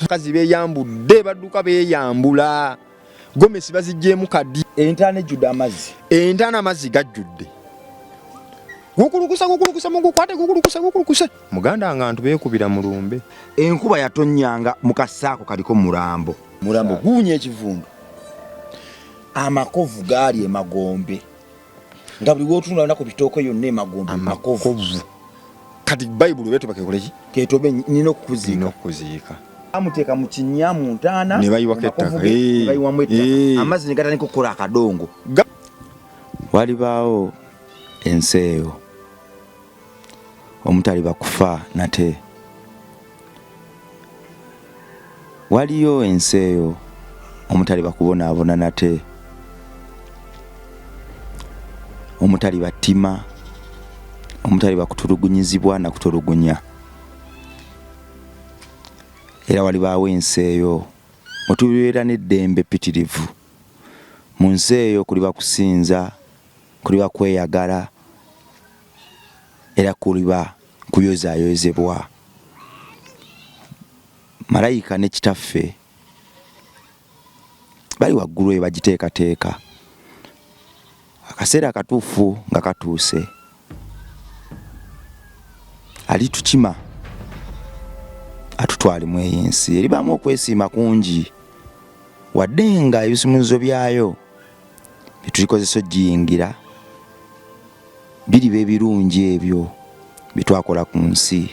kazi beyambudde badduka beyambula gomesi bazijjemu kadi entane judde amazzi entana amazzi gajjudde gukulukusa mugukwate gukulukusa muganda nga ntu beekubira mulumbe enkuba yatonnyanga mu kasaako kaliko mulambo guunya ekivundu amakovu gaali emagombe nga buli wotunula nako bitooko yonna emagombe amakovu kati bayibulu beto bakekoleki ketobe nina okuziika amuteeka mu kinnya mu ntaana ne bayiwako ettaka amazzi ne gatandika okukola akadongo walibaawo ensi eyo omutali bakufa nate waliyo ensi eyo omutali bakubonaabona nate omutali batima omutali bakutulugunyizibwa na kutulugunya era walibaawo ensi eyo mutubeera n'eddembe pitirivu mu nsi eyo kuli bakusinza kuli bakweyagala era kuliba kuyozaayozebwa malayika ne kitaffe bali waggulu eyo bagiteekateeka akaseera akatuufu nga katuuse ali tukima atutwale mu ensi eribaamu okwesiima kungi wadde nga ebisumuluzo byayo byetulikozesa ogiyingira biriba ebirungi ebyo byetwakola ku nsi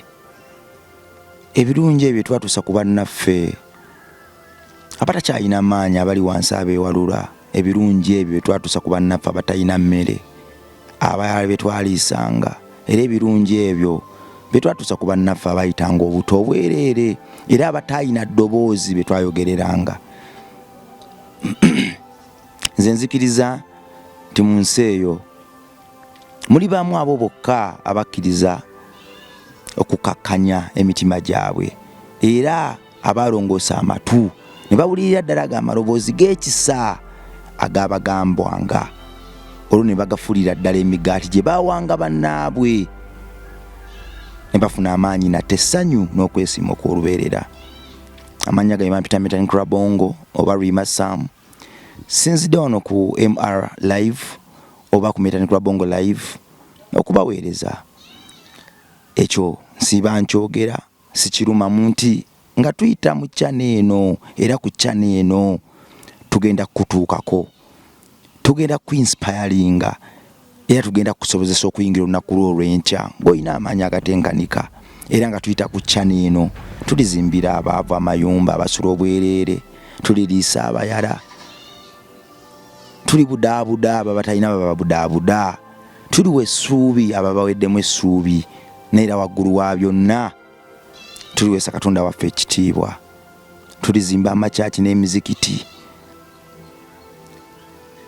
ebirungi ebyo twatuusa ku bannaffe abatakyalina amaanyi abali wansi abeewalula ebirungi ebyo byetwatuusa ku bannaffe abatalina mmere abayala byetwaliisanga era ebirungi ebyo byetwatuusa ku bannaffe abayitanga obuto obwereere era abataalina ddoboozi byetwayogereranga nze nzikiriza nti mu nsi eyo mulibaamu abo bokka abakkiriza okukakkanya emitima gyabwe era abalongoosa amatu ne bawulirira ddala amaloboozi g'ekisa agabagambwanga olwo ne bagafuulira ddala emigaati gye baawanga bannaabwe ne bafuna amaanyi nate essanyu n'okwesiima okw'olubeerera. Amannya gange Peter Bongo oba Rima Sam. Sinzidde wano ku MR live oba ku Peter Bongo live okubaweereza ekyo nsiba nkyogera sikirumamu nti nga tuyita mu channel eno era ku channel eno tugenda kutuukako tugenda kuinspiringa era tugenda kusobozesa okuyingira olunaku lw'olwenkya ng'olina amaanyi agatenganika era nga tuyita ku channel eno tulizimbira abaavu amayumba abasula obwereere tuliriisa abayala tuli budaabuda abo batalina bababudaabuda tuliwa essuubi ababaweddemu essuubi neera waggulu wa byonna tuliweesa Katonda waffe ekitiibwa tulizimba amakyaki n'emizikiti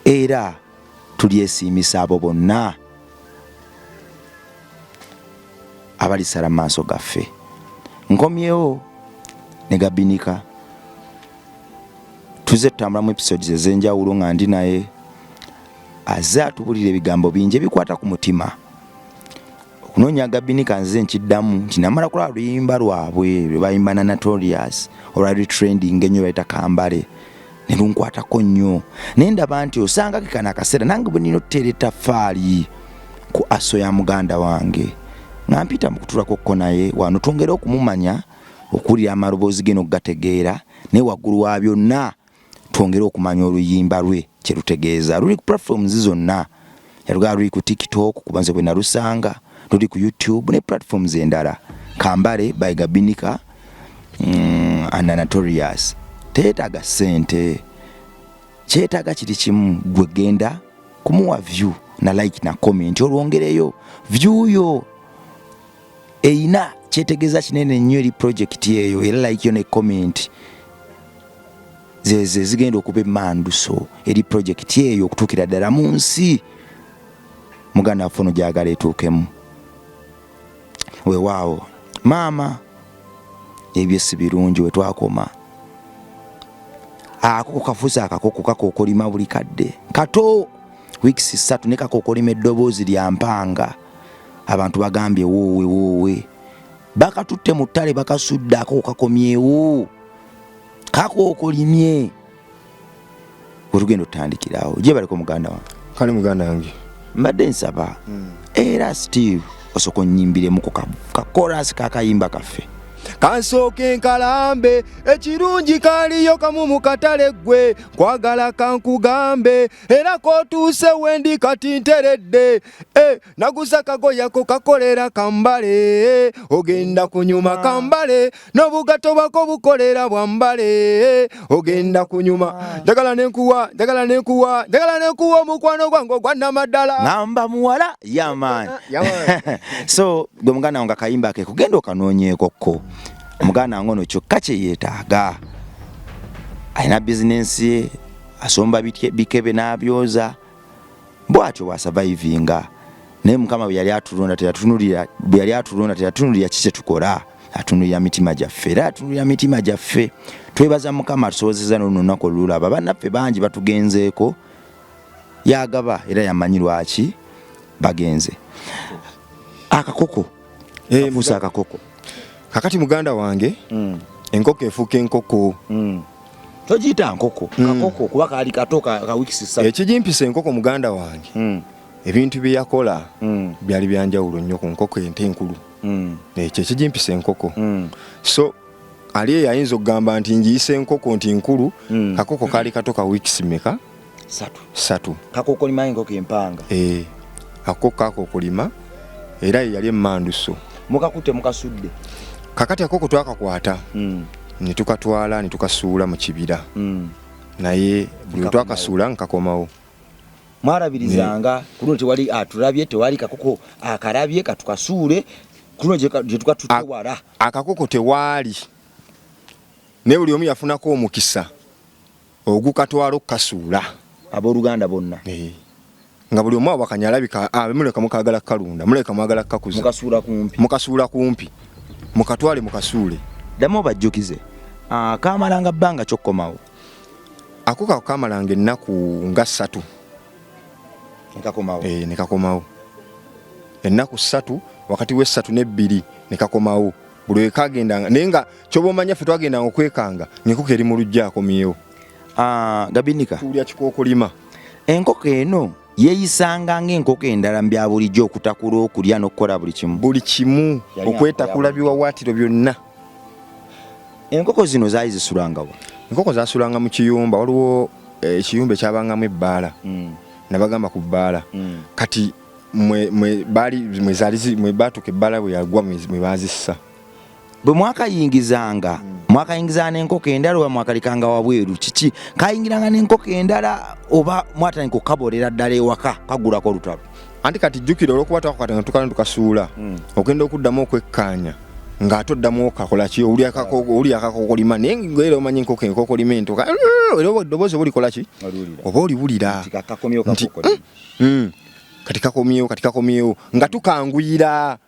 era tulyesiimisa abo bonna abalisala mu maaso gaffe. Nkomyewo ne Gabinika tuze tutambula mu episodes ez'enjawulo nga ndi naye azze atubulira ebigambo bingi ebikwata ku mutima. Okunoonya Gabinika nze nkiddamu nti namala kulaba luyimba lwabwe lwe bayimba na Notorious olwali trending ennyo bayita Kambale ne lunkwatako nnyo naye ndaba nti osanga kekana akaseera nange bwe nina otuteera ettaffaali ku aso ya muganda wange nga mpita mu kutulakokko naye wano twongere okumumanya okuwulira amaloboozi ge n'okugategeera naye waggulu wa byonna twongere okumanya oluyimba lwe kye lutegeeza. Luli ku platforms zonna yalugala luli ku TikTok kuba nze bwe nalusanga luli ku YouTube ne platforms endala Kambale by Gabinika and Notorious. Teetaaga ssente kyetaaga kiri kimu gwe genda kumuwa view na like na comment olwongereyo view yo eina kyetegeeza kinene nnyo eri project eyo era like yo ne comment zeze zigenda okuba emmanduso eri project eyo okutuukira ddala mu nsi muganda waffe ono gyagala etuukemu. Weewaawo maama ebyo si birungi we twakoma akoko kafuza akakoko kakokolima buli kadde kato weeks 3 ne kakokolima eddoboozi lya mpanga abantu bagambye woowe bakatutte mu ttale bakasudde ako kakomyewo kakookolimye olugendo tutandikirawo gye baliko muganda wange kale muganda wange mbadde nsaba era Steve osooka onnyimbiremu ku kakorasi kakayimba kaffe kansooke nkalambe ekirungi kaliyo kamu mu katale ggwe kwagala kankugambe era kootuuse wendi kati nteredde naguza kagoyako kakolera kambale ogenda kunyuma kambale n'obugato bwako bukolera bwambale ogenda kunyuma njagala nenkuwa omukwano gwange ogwannamaddala ngamba muwala yamaani so gwe muganda wange akayimba ke kugenda okanoonyeekokko omuganda wange ono kyokka kye yeetaaga alina bizinensi ye asomba bikebe n'abyoza bw'atyo bw'asavaivinga naye mukama bwe yali atulonda teyatunulira ki kye tukola atunulira mitima gyaffe era atunulira mitima gyaffe twebaza mukama atusobozeza n'olunaku olulaba bannaffe bangi batugenzeeko yagaba era yamanyi lwaki bagenze akakoko afuusa akakoko kakati muganda wange enkoko efuuka enkoko togiyita nkoko kakoko kuba kaali kato ka wiikisi ssatu ekijimpisa enkoko muganda wange ebintu bye yakola byali byanjawulo nnyo ku nkoko ente enkulu ekyo ekijimpisa enkoko so ali eyo ayinza okugamba nti njiyisa enkoko nti nkulu kakoko kaali kato ka wiikisi meka ssatu kakokolima enkoko empanga akoko kakokolima era yali emmanduso mukakutte mukasudde kakati akoko twakakwata ne tukatwala ne tukasuula mu kibira naye buli twakasuula nkakomawo mwalabirizanga kuno tewali atulabye tewali kakoko akarabye katukasuule kuno gye tukatutte wala akakoko tewaali ne buli omu yafunako omukisa ogukatwala okukasuula abooluganda bonna nga buli omu awakanya alabika muleka mukagala kalunda muleka mwagala kakuza mukasuula kumpi mukatwale mukasuule ddamu bajjukize kamalanga bbanga kyokkomawo ako kamalanga ennaku nga 3 nekakomawo ennaku 3 wakati we 3 ne 2 nekakomawo buli wekagendanga naye nga kyoba omanya ffe twagendanga okwekanga ng'enkoko eri mu lujja akomyewo Gabinika tuulya kikookolima enkoko eno yeeyisanga ng'enkoko endala mbya bulijjo okutakula okulya n'okukola buli kimu okwetakula biwawaatiro byonna enkoko zino zaali zisulangawo enkoko zasulanga mu kiyumba waliwo ekiyumba ekyabangamu ebbaala nabagamba ku bbaala kati mwe baatuka ebbaala bwe yagwa mwe bazissa bwe mwakayingizanga n'enkoko endala oba mwakalikanga wabweru kiki kayingiranga n'enkoko endala oba mwatandika okukabolera ddala ewaka kagulako olutalo anti kati jjukira olw'okuba twakakwata nga tukala tukasuula ogenda okuddamu okwekkaanya ng'ate oddamu okakola ki oli akakokolima naye ngaera omanyi enkokolima ento eddoboozi oba olikola ki oba oliwulira kati kakomyewo nga tukanguyira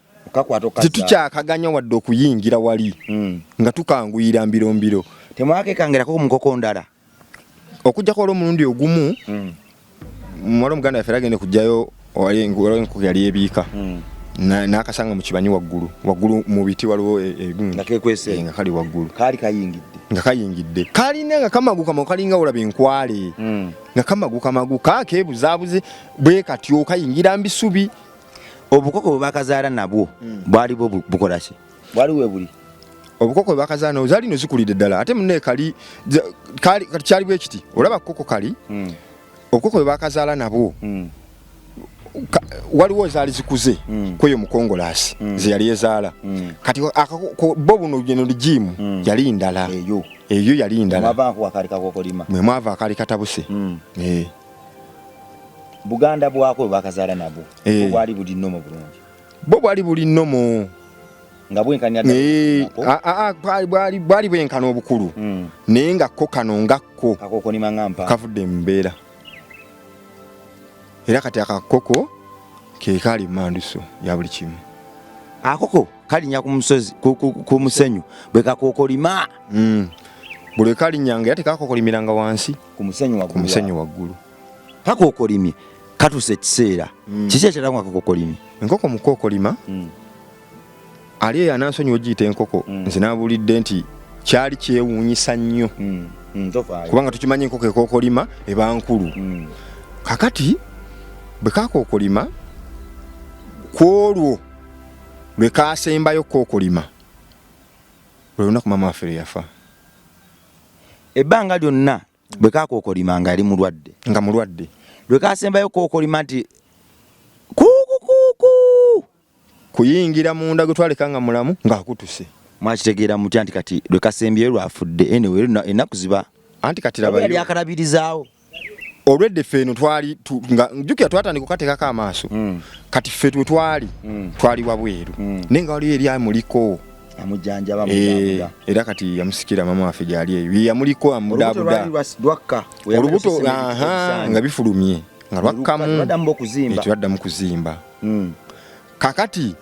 tetukyakaganya wadde okuyingira wali nga tukanguyira mbirombiro temwakekangerako mu nkoko ndala okujjako olw'omulundi ogumu muwala omuganda yaffe agende kujjayo enkoko yali ebiika n'akasanga mu kibanyi waggulu mu biti waliwo nga kali waggulu nga kayingidde kalina nga kamagu kalinga olaba enkwale nga kamagu kakeebuzaabuze bwe katyo kayingira mbisubi obukoko bwe bakazaala nabwo bwali bukola ki bwaliwe buli obukoko bwe bakazaala nabwo zaali no zikulidde ddala ate munne kali kyali bwe kiti olaba koko kali obukoko bwe bakazaala nabwo waliwo zaali zikuze kweyo mukongolaasi ze yali ezaala kati bo buno geno ligimu yali ndala eyo yali ndala mwe mwava akali katabuse Buganda bwako bakazaala nabo bwali buli nnomo bulungi bo bwali buli nnomo nga bwenkanya bwali bwenkana obukulu naye nga ko kano ngakko kakokolima ngampa kavudde mu mbeera era kati akakoko ke kali manduso ya buli kimu akoko kalinya ku musozi ku musenyu bwe kakokolima buli kalinyanga yate kakokolimiranga wansi ku musenyu waggulu kakokolimye katuse ekiseera kiki ekirangwa kakokolimye enkoko mukokolima ali anansonyi ogiyita enkoko nze nabulidde nti kyali kyewuunyisa nnyo kubanga tukimanyi enkoko ekookolima eba nkulu kakati bwe kakookolima kwolwo lwe kasembayo kookolima lwe lunaku maama waffe lwe yafa ebbanga lyonna bwe kakookolima nga yali mulwadde nga mulwadde lwe kasembayo kookolima nti kuukukuuku kuyingira munda gwe twaleka nga mulamu ng'akutuse mwakitegeera mutya nti kati lwe kasembyeyo lwafudde anyway ennaku ziba anti kati labayo yali akalabilizaawo olwedde ffe eno twali nga njukira twatandika okukateekako amaaso kati ffe twe twali twali wabweru naye nga waliyo eri amuliko amujjanjaba era kati yamusikira maama waffe gyali eyo yamuliko amudaabuda olubuto nga bifulumye nga lwakkamu twaddamu kuzimba kakati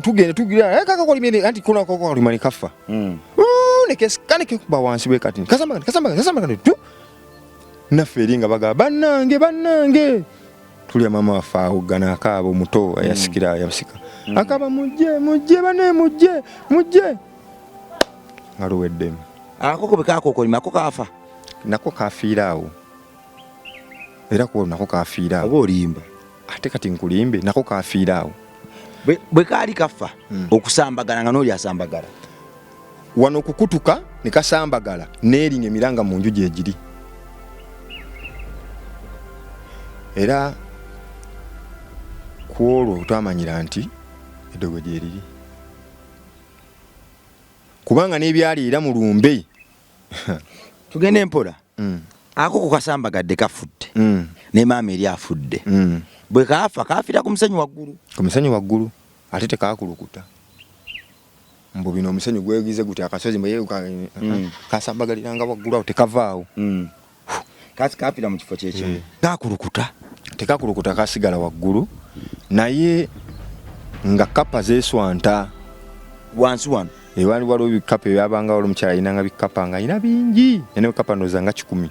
tugende tugira kakakolimye anti konakokolima ne kafa nekesika nekekuba wansi bwe kati kasambagana naffe eri nga bagamba bannange tulya maama waffe awo gana akaaba omuto ayasikira yabasika akaba mujje bane mujje nga luweddemu akoko bwe kakokolima ko kafa nako kafiira awo era ko nako kafiira awo oba olimba ate kati nkulimbe nako kafiira awo bwe kaali kafa okusambagala nga n'oli asambagala wano okukutuka ne kasambagala n'eringa emiranga mu nju gyegiri era kwolwo twamanyira nti eddogo gyeriri kubanga n'ebyaliira mu lumbe tugende mpola akoko kasambagadde kafudde ne maama eri afudde bwe kafa kafira ku musenyu waggulu ate tekakulukuta mbu bino omusenyu gwegize guti akasozi mwe kasambagaliranga waggulu awo tekavaawo kasi kafira mu kifo kyekyo kakulukuta tekakulukuta kasigala waggulu naye nga kapa zeeswanta wansi wano ewali waliwo bikapa ebyabanga wali omukyala ayinanga bikapa nga ayina bingi ene bikapa ndoza nga 10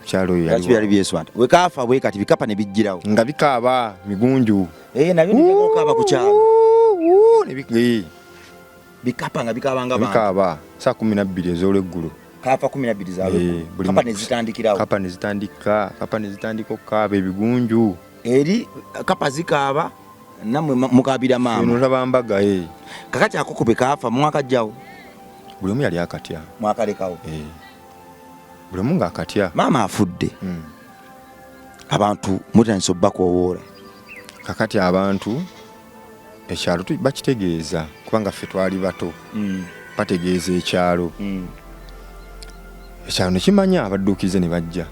mukyala oyo yali byeswanta we kafa bwe kati bikapa ne bijjirawo nga bikaaba migunju nabyo nebikaaba ku kyalo bikapa nga bikaaba saa 12 ez'olweggulo kafa 12 zaalweggulo kapa ne zitandika okukaaba ebigunju eri kapa zikaaba namwe mukabira maama olaba mbaga kakati akoko bwe kafa mwakajjawo buli omu yali akatya mwakalekawo buli omu ng'akatya maama afudde abantu mutandise obbakowoola kakati abantu ekyalo bakitegeeza kubanga ffe twali bato bategeeza ekyalo ekyalo nekimanya abadduukize ne bajja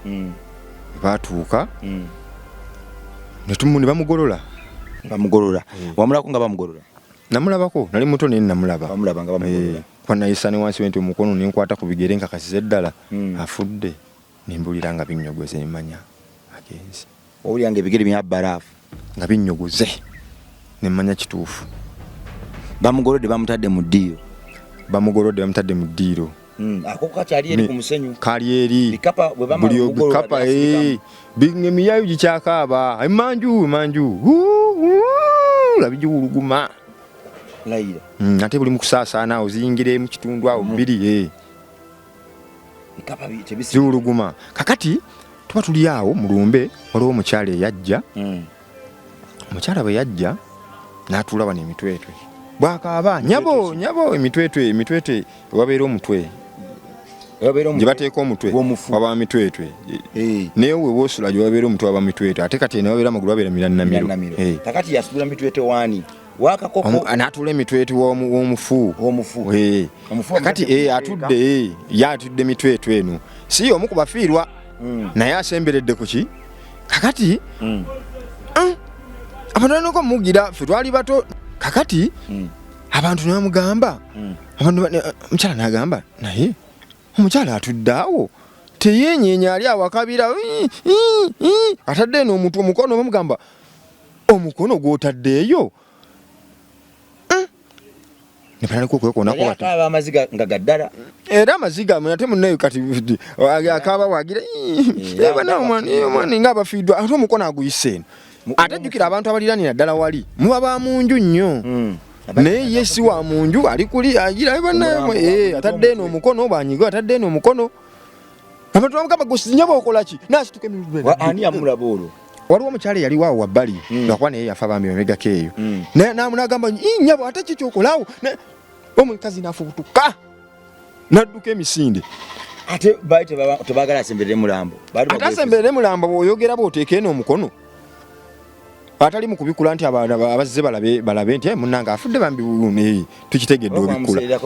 baatuuka ne bamugolola wamulako nga bamugolola namulabako nali muto naye namulaba kwanayisa ne wansi wenti omukono nenkwata ku bigere nkakasiza eddala afudde nembulira nga binnyogoze nemanya agenzi owulira nga ebigere byabbalaafu nga binnyogoze nemanya kituufu bamugolodde bamutadde mu ddiiro akoko kakyali eri ku musenyu kali eri buli bikapa emiyayo gikyakaaba emanju labigiwuluguma layira ate buli mukusaasaana awo ziyingire mu kitundu awo bbiri ziwuluguma kakati tuba tuli awo mu lumbe waliwo omukyala eyajja omukyala bwe yajja n'atuula wano emitwetwe bwakaaba nyabo emitwetwe ewabeera omutwe gye bateeka omutwe waba mitwetwe naye wewoosula gye wabeera omutwe waba mitwetwe ate kati newabeera amagulu wabeera miranamiro kakati yasitula mitwetwe wani wakakoko n'atuula emitwetwe w'omufu kakati atudde atudde mitwetwe eno si omu ku bafiirwa naye asemberedde ku ki kakati abantu balina okumugira ffe twali bato kakati abantu nebamugamba omukyala n'agamba naye omukyala atudde awo teyenyeenya ali awakabira atadde eno omuntu omukono bamugamba omukono gw'otaddeeyo nepanalika okwekonako amaziga nga gaddala era amaziga ate munayo kati akaaba wagira omwana nga abafiiddwa ate omukono aguyise eno ate jjukira abantu abaliranira ddala wali muba ba munju nnyo naye yesi wa munju ali kuli agira banaye atadde eno omukono banyigo atadde eno omukono abantu bamukaba gusinya bokolaki nasituke ani amulaba olwo waliwo omukyala yali waawo wabbali ngakuba naye yafa bambi bamegako eyo namunagamba nyabo ate kikyokolaawo omukazi nafubutuka nadduka emisinde ate tebagala asemberere mulambo ate asemberere mulambo bw'oyogera bw'oteeka eno omukono atali mu kubikula nti abazze balabe nti munnange afudde bambi tukitegedde obikula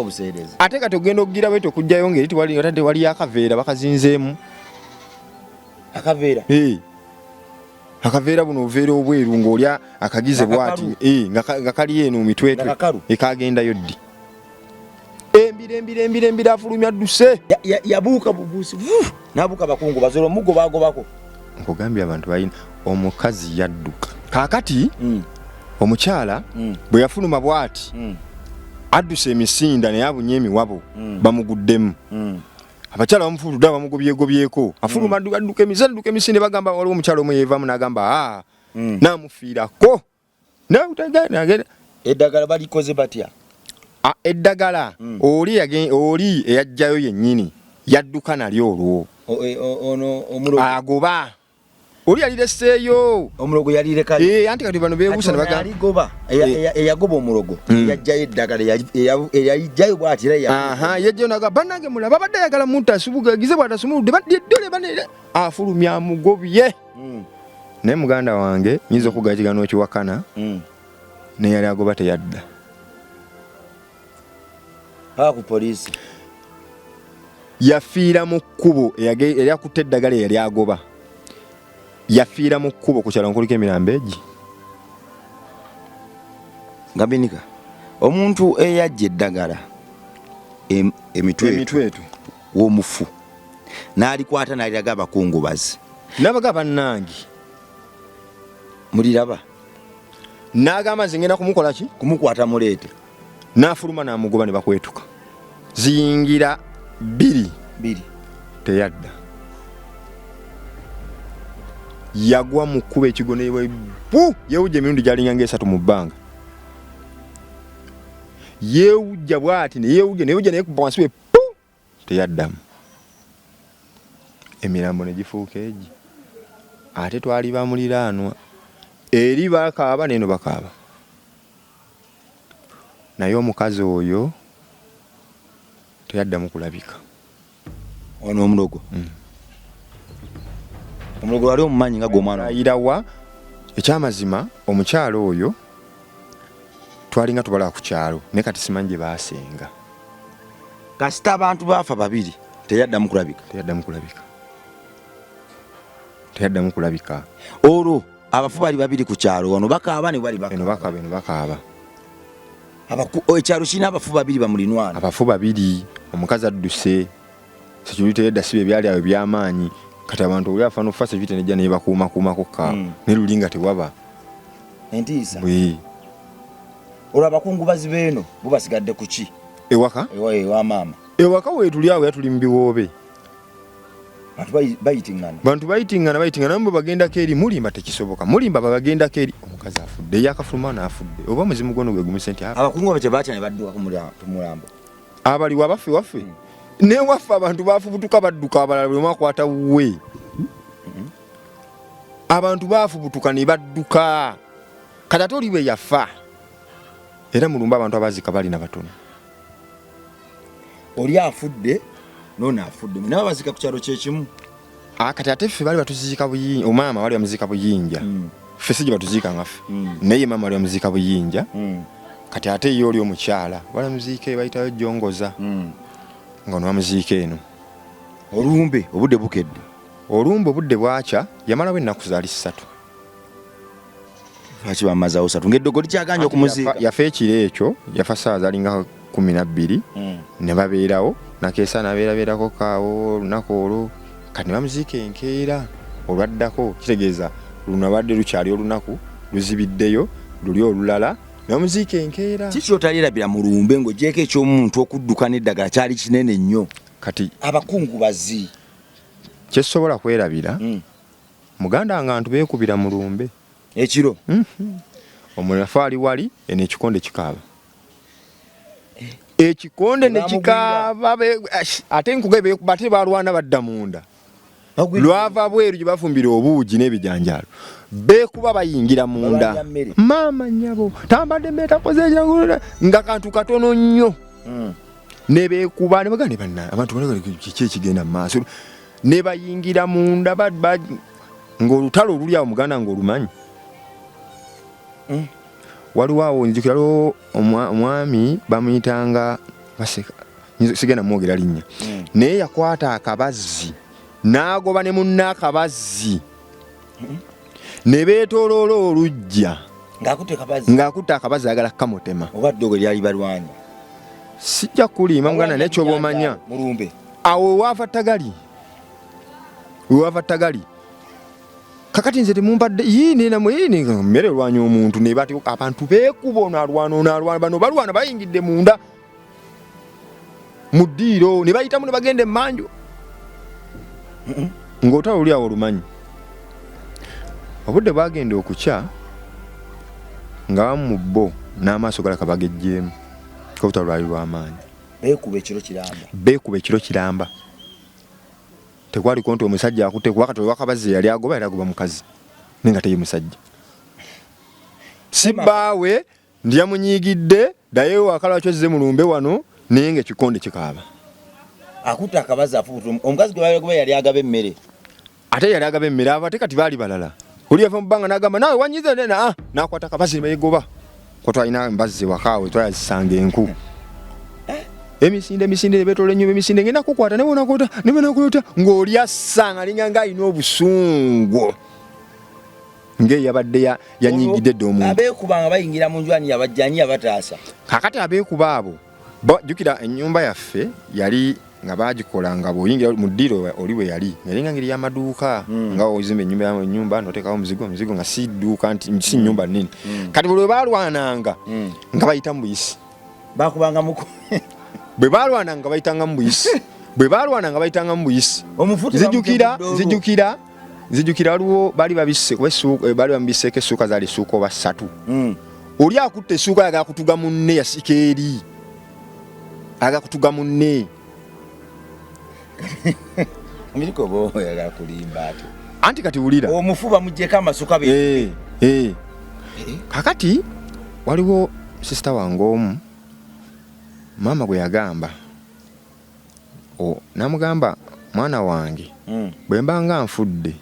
ate kati ogenda okugira bwete okugjayo ngeri tewali wali akaveera bakazinzeemu akaveera buno obuveera obweru ng'olya akagize bwati nga kali eno mu mitwetwe ekagendayo ddi embira afulumya adduse yabuuka bubuusi nabuuka bakungu bazolo omugo bagobako nkugambye abantu balina omukazi yadduka kaakati omukyala bwe yafuluma bwati adduse emisinda naye abunye emiwabo bamuguddemu abakyala bamufuludde bamugobyeko afuluma adduka emisinde bagamba waliwo omukyala omu yeevaamu n'agamba naamufiirako eddagala balikoze batya eddagala oli eyajjayo yennyini yadduka nalyo olwo agoba oli yalireseeyo omulogo yalire kale anti kati bano beebuusa nebagaligoba eyagoba omulogo yajjayo eddagala eyayijjayo bw'ati yajjayo naga bannange mulaba abadde ayagala muntu asubugagize bw'atasumuludde dole afulumya amugobye naye muganda wange nyinza okugala kigaano kiwakana naye yali agoba teyadda ku poliisi yafiira mu kkubo yali akutte eddagala eyali agoba yafiira mu kkubo ku kyalo nkuliko emirambo egi Gabinika omuntu eyajja eddagala emitwetu w'omufu n'alikwata n'aliraga abakungubazi n'abaga bannange muliraba n'agamba nze ngenda kumukola ki kumukwata muleete n'afuluma n'amugoba ne bakwetuka ziyingira bbiri teyadda yagwa mu kkuba ekigonebwe yeewujja emirundi gyalinga ng'esatu mu bbanga yeewujja bw'ati neyeewujja naye kuba wansi we teyaddamu emirambo ne gifuuka egi ate twali bamuliraanwa eri bakaaba neno bakaaba naye omukazi oyo teyaddamu kulabika ono omulogo omulogo wali omumanyi nga gw'omwana ayirawa ekyamazima omukyalo oyo twalinga tubala ku kyalo naye kati simanyi gye baasenga kasita abantu baafa babiri teyaddamu kulabika olwo abafu bali babiri ku kyalo wano bakaaba ne bali bakaaba ekyalo kirina abafu babiri bamulinwana abafu babiri omukazi adduse sekiri teyedda sibe ebyali awo ebyamaanyi kati abantu oli afa nofa sekiri tenejja naye bakuumakuumako ka ne luli nga tewaba entiisa olwo abakungubazi beeno bo basigadde ku ki ewaka ewa maama ewaka weetuli awo yatuli mu biwoobe bantu bayitingana namwe bagendako eri mulimba tekisoboka mulimba babagendako eri omukazi afudde yakafuluma n'afudde oba muzimu gwono gwe gumise nti abakungubazi kye batya ne badduka ku mulambo abaliwo waffe naye waffe abantu baafubutuka badduka abalala buli omu akwata wuwe abantu baafubutuka ne badduka kati ate oli bwe yafa era mulumba abantu abaazika balina batono oli afudde nona afudde naye bazika ku kyalo kyekimu kati ate ffe bali batuziika buyinja omaama wali bamuziika buyinja ffe si gye batuziika ngaffe naye maama wali bamuziika buyinja kati ate ye oli omukyala wali muziika bayitayo jongoza nga nwamuziika eno olumbe obudde bukedde obudde bwakya yamalawo ennaku zaali 3 lwaki bamazawo 3 ng'eddogo likyaganja okumuziika yafa ekiro ekyo yafa ssaawa zaalinga 12 ne babeerawo nakeesa nabeerabeerako kaawo olunaku olwo kati ne bamuziika enkeera olwaddako kitegeeza luno abadde lukyali olunaku luzibiddeyo luli olulala ne bamuziika enkeera kiki otalirabira mu lumbe ng'ogyeko ekyomuntu okudduka n'eddagala kyali kinene nnyo kati abakungubazi kyesobola kwerabira muganda wange abantu beekubira mu lumbe ekiro omulafaali wali ene ekikonde kikaaba ekikonde ne kikaaba ate nkugebe bate balwana badda munda lwava bweru gye bafumbira obuugi n'ebijanjaalo beekuba bayingira munda maama nnyabo tambadde metakoze ekiragulira nga kantu katono nnyo ne beekuba ne bagane banna abantu kiki ekigenda mu maaso ne bayingira munda ng'olutalo oluli awo muganda ng'olumanyi waliwo awo nzikiralo omwami bamuyitanga baseka sigenda mwogera linnya naye yakwata akabazzi n'agoba ne munna akabazzi ne beetooloola olujja ng'akutte akabazzi ayagala kamutema oba ddogo lyali balwanya sijja kuliima muganda nekyo b'omanya awo waafa ttagali kakati nze temumpadde mmere lwanya omuntu ne bati abantu beekuba onalwana bano balwana bayingidde munda mu ddiiro ne bayitamu ne bagenda emmanju ng'otala oli awo olumanyi obudde bwagenda okukya nga bamu mu bo n'amaaso galaka bagejjeemu kobutalo lwali lw'amaanyi beekuba ekiro kiramba tekwaliko nti omusajja akutte kuba kati wakabazi yali agoba mukazi nenga teye musajja si bbaawe ndyamunyiigidde ddayo wakala kyozize mulumbe wano naye nga ekikonde kikaaba akutte akabazi afuuta omukazi gwe bagoba yali agaba emmere ate yali agaba emmere ate kati baali balala oli yava mu bbanga n'agamba naawe wanyize nena n'akwata akabazi ne beegoba ko twalina embazzi wakaawe twayazisanga enku emisinde ne betoola ennyumba emisinde ngenda kukwata ne bonakolota ng'oli assanga alinganga alina obusungu ng'eyabadde yanyiigidde dde omuntu abeekubanga bayingira mu nju ani yabajjanyi yabataasa kakati abeekuba abo jjukira ennyumba yaffe yali nga bagikola nga bw'oyingira mu ddiiro oli bwe yali yalinga ngeri y'amaduuka nga ozimba ennyumba n'oteekawo omuzigo nga si dduuka nti si nnyumba nnene kati buli bwe baalwananga nga bayita mu buyisi bakubanga muko bwe baalwananga bayitanga mu buyisi zijjukira waliwo baali bambisseeko essuuka zaali essuuka oba 3 oli akutte essuuka yagala kutuga munne yasika eri agala kutuga munne anti kati wulira omufu bamuggyeko amasuka kakati waliwo sisita wange omu maama gwe yagamba namugamba mwana wange bwe mbanga nfudde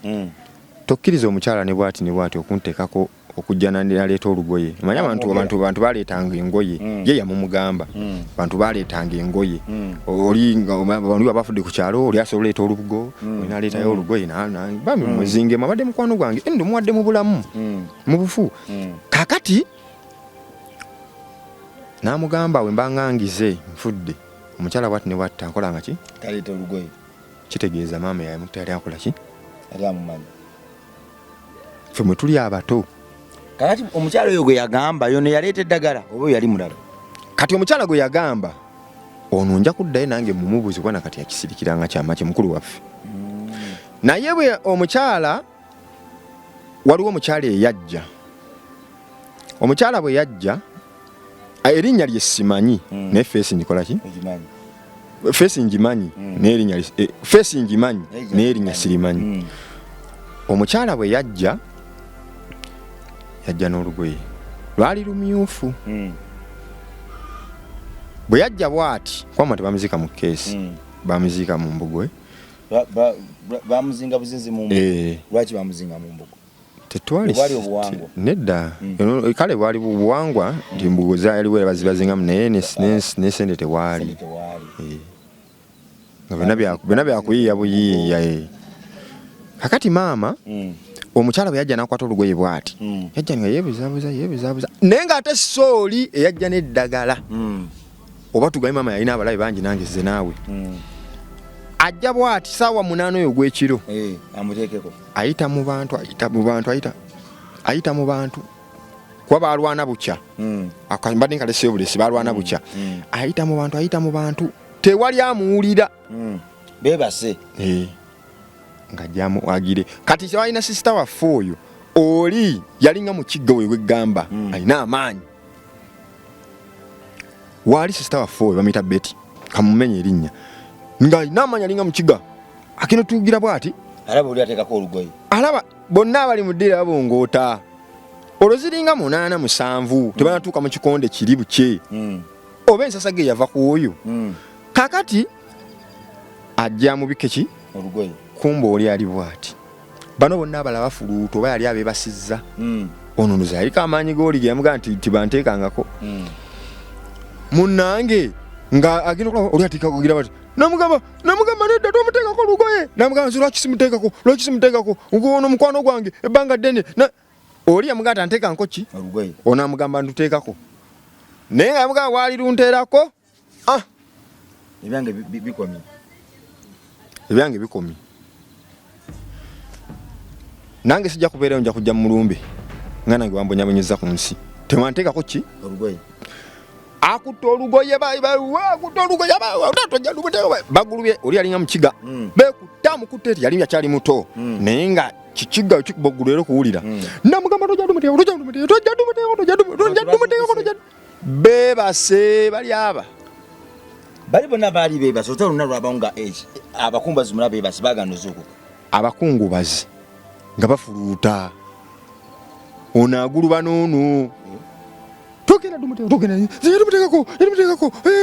tokkiriza omukyala ne bwati okunteekako okujja naleeta olugoye manya abantu baleetanga engoye ye yamumugamba bantu baleetanga engoye oli abafudde ku kyalo oli asobola oleeta olubugo naleetayo olugoye bami muzingemu abadde mukwano gwange endo muwadde mu bulamu mu bufu kakati namugamba we mbanga ngize nfudde omukyala bwati ne bwati ankolanga ki taleeta olugoye kitegeeza maama yaye mutali akola ki ali amumanyi ffe mwe tuli abato kakati omukyala oyo gwe yagamba yone yaleeta eddagala oba yali mulala kati omukyala gwe yagamba ono nja kuddayo nange mumubuuzi kubona kati yakisirikiranga kyamaki mukulu waffe naye bwe omukyala waliwo omukyala eyajja omukyala bwe yajja erinnya lye simanyi naye feesi ngikola ki feesi ngimanyi n'erinnya feesi ngimanyi naye erinnya sirimanyi omukyala bwe yajja n'olugoye lwali lumyufu bwe yajja bw'ati kwama tebamuziika mu keesi bamuziika mu mbugo bamuzinga buzinzi mu mbugo lwaki bamuzinga mu mbugo tetwali nedda kale bwali buwangwa nti mbugo zaaliwo bazibazingamu naye nesente tewaali nga byonna byakuyiiya buyiiya kakati maama omukyala bwe yajja n'akwata olugoye bw'ati yajja nga yeebuzaabuza naye ng'ate sooli eyajja n'eddagala oba tugaye maama yalina abalabe bangi nange ze naawe ajja bw'ati saawa 8 oyo gw'ekiro amuteekeko ayita mu bantu kuba baalwana bukya mbadde nkalese obulesi baalwana bukya ayita mu bantu tewali amuwulira beebase nga jjamu agire kati kyalina sisita waffe oyo oli yalinga mu kigga wewe gamba alina amaanyi wali sister wa four bamita Betty kamumenye erinnya nga alina amaanyi alinga mu kigga akino tugira bwati alaba oli ateekako olugoye alaba bonna abali mu ddiira babongoota oloziringa 8-7 tebanatuuka mu kikonde kiri buke oba ensasa ge yava ku oyo kakati ajja mu bikeki olugoye kumba oli ali bwati bano bonna abalaba fuluuto oba yali abebasizza ono nduza yaliko amaanyi g'oli ge yamugaa nti banteekangako munnange nga agenda okulaba oli ateekako gira bati namugamba nedda tomuteekako olugoye namugamba nti lwaki simuteekako ono mukwano gwange ebbanga ddene oli yamugaa nti anteekanko ki olugoye ono amugamba ntuteekako naye nga yamugaa waali lunteerako ebyange bikomye ebyange bikomye nange sijja kubeerayo nja kujja mu mulumbe nga nange wambonyabonyeza ku nsi tewanteekako ki olugoye akutta olugoye bagulubye oli alinga mukiga bekutta mukutte eti yali yakyali muto naye nga kikiga kikubogulu era okuwulira namugamba bebase bali aba bali bonna baali bebase otera oluna lwabanga abakungubazi mula bebase baganoza okwo abakungubazi nga bafuluuta ono aguluba noono togenda dumuteekako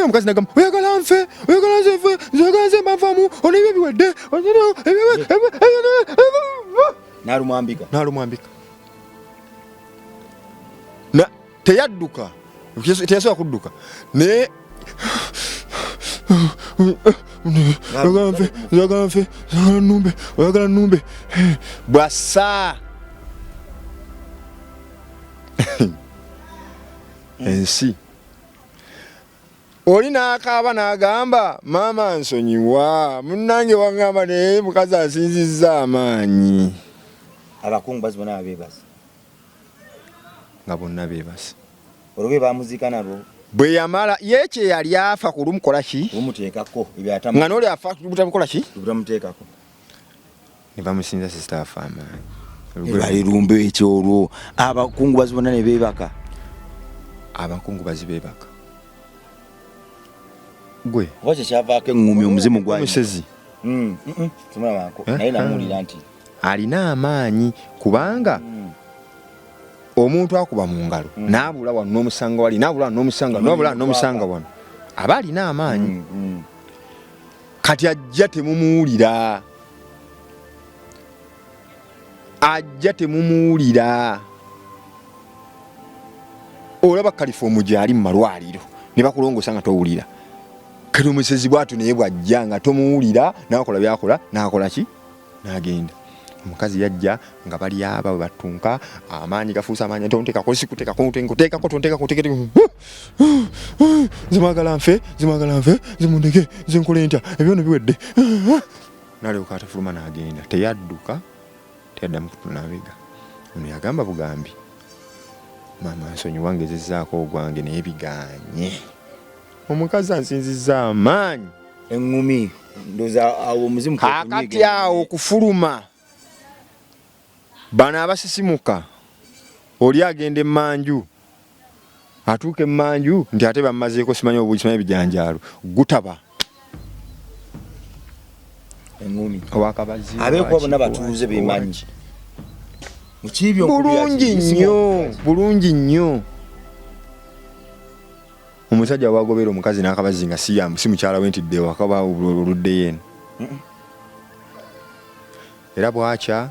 omukazi nagamba oyagala nfe oyagala nze mbavamu ono ebyo biwedde nalumwambika teyadduka teyasobola kudduka naye oyagala nfe oyagala nnumbe bwassa ensi oli n'akaaba n'agamba maama nsonyiwa munnange wangamba naye mukazi asinzizza amaanyi abakungubazi bonna bebase nga bonna bebase olwo bamuziika nalwo bwe yamala yekye yali afa kulumukola ki lumuteekako ebyatamu nga n'oli afa lubutamukola ki lubutamuteekako ne bamusinza sisita afa amaanyi bali lumbe ekyolwo abakungubazi bonna ne beebaka abakungubazi beebaka gwe oba kyekyavaako eŋŋumi omuzimu gwamusezi naye namuwulira nti alina amaanyi kubanga omuntu akuba mu ngalo n'abula wano n'omusanga wali n'abula wano n'omusanga n'abula n'omusanga wano aba alina amaanyi kati ajja temumuwulira olaba kalifomu gyali mu malwaliro ne bakulongosa nga towulira kati omusezi bwatu naye bwajja nga tomuwulira nakola byakola nakola ki n'agenda omukazi yajja nga bali aba bwe batunka amaanyi gafuusa amaanyi tonteekako nze mwagala nfe mundeke nze nkole ntya ebyono biwedde nalyoka atafuluma n'agenda teyadduka teyaddamu kutunabega ono yagamba bugambi maama nsonyiwa ngezezzaako ogwange naye biganye omukazi ansinzizza amaanyi eŋŋumi ndoza awo omuzimu kakati awo okufuluma bano abasisimuka oli agenda emmanju atuuka emmanju nti ate bammazeeko simanyi obuugi simanyi ebijanjaalo gutaba eŋŋumi owakabazi abeekuba bonna batuuze bemanyi bulungi nnyo omusajja wagobera omukazi n'akabazi nga si mukyala we ntidde wakaba oluddeyo eno era bwakya